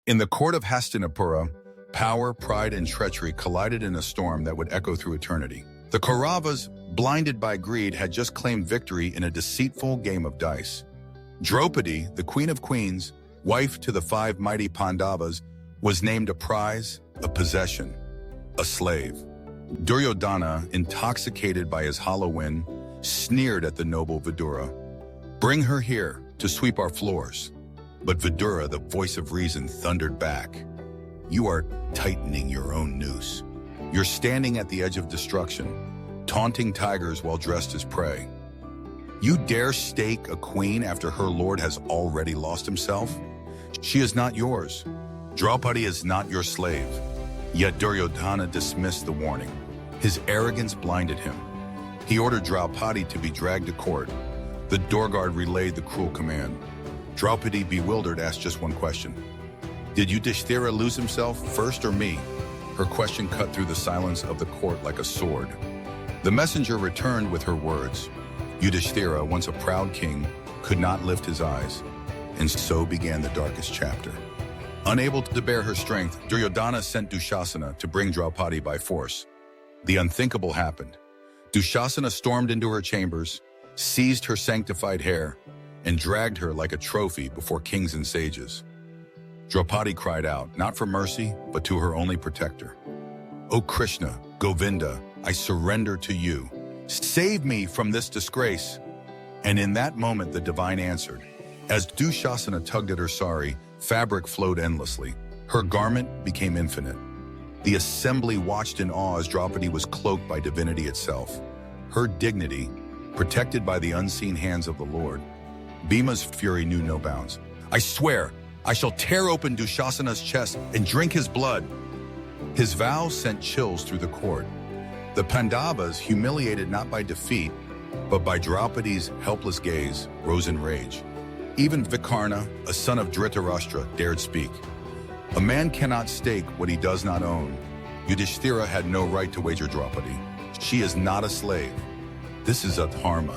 In the court of Hastinapura, power, pride, and treachery collided in a storm that would echo through eternity. The Kauravas, blinded by greed, had just claimed victory in a deceitful game of dice. Draupadi, the queen of queens, wife to the 5 mighty Pandavas, was named a prize, a possession, a slave. Duryodhana, intoxicated by his hollow win, sneered at the noble Vidura. "Bring her here to sweep our floors." But Vidura, the voice of reason, thundered back. "You are tightening your own noose. You're standing at the edge of destruction, taunting tigers while dressed as prey. You dare stake a queen after her lord has already lost himself? She is not yours. Draupadi is not your slave." Yet Duryodhana dismissed the warning. His arrogance blinded him. He ordered Draupadi to be dragged to court. The door guard relayed the cruel command. Draupadi, bewildered, asked just one question. "Did Yudhishthira lose himself first or me?" Her question cut through the silence of the court like a sword. The messenger returned with her words. Yudhishthira, once a proud king, could not lift his eyes. And so began the darkest chapter. Unable to bear her strength, Duryodhana sent Dushasana to bring Draupadi by force. The unthinkable happened. Dushasana stormed into her chambers, seized her sanctified hair, and dragged her like a trophy before kings and sages. Draupadi cried out, not for mercy, but to her only protector. "O Krishna, Govinda, I surrender to you. Save me from this disgrace." And in that moment, the divine answered. As Dushasana tugged at her sari, fabric flowed endlessly. Her garment became infinite. The assembly watched in awe as Draupadi was cloaked by divinity itself. Her dignity, protected by the unseen hands of the Lord. Bhima's fury knew no bounds. "I swear, I shall tear open Dushasana's chest and drink his blood." His vows sent chills through the court. The Pandavas, humiliated not by defeat, but by Draupadi's helpless gaze, rose in rage. Even Vikarna, a son of Dhritarashtra, dared speak. A man cannot stake what he does not own. Yudhishthira had no right to wager Draupadi. She is not a slave. This is a dharma.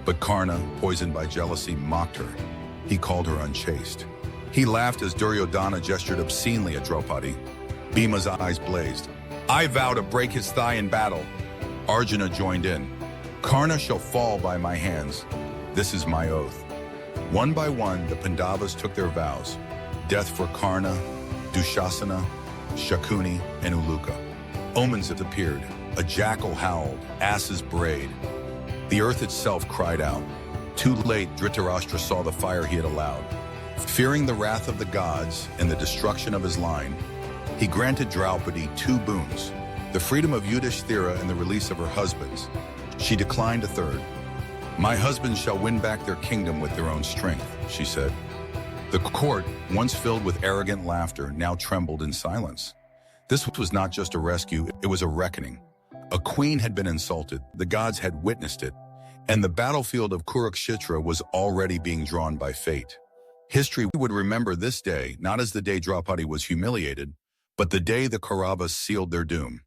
But Karna, poisoned by jealousy, mocked her. He called her unchaste. He laughed as Duryodhana gestured obscenely at Draupadi. Bhima's eyes blazed. "I vow to break his thigh in battle." Arjuna joined in. "Karna shall fall by my hands. This is my oath." One by one, the Pandavas took their vows. Death for Karna, Dushasana, Shakuni, and Uluka. Omens had appeared. A jackal howled, asses brayed. The earth itself cried out. Too late, Dhritarashtra saw the fire he had allowed. Fearing the wrath of the gods and the destruction of his line, he granted Draupadi 2 boons, the freedom of Yudhishthira and the release of her husbands. She declined a third. "My husbands shall win back their kingdom with their own strength," she said. The court, once filled with arrogant laughter, now trembled in silence. This was not just a rescue, it was a reckoning. A queen had been insulted, the gods had witnessed it, and the battlefield of Kurukshetra was already being drawn by fate. History would remember this day not as the day Draupadi was humiliated, but the day the Kauravas sealed their doom.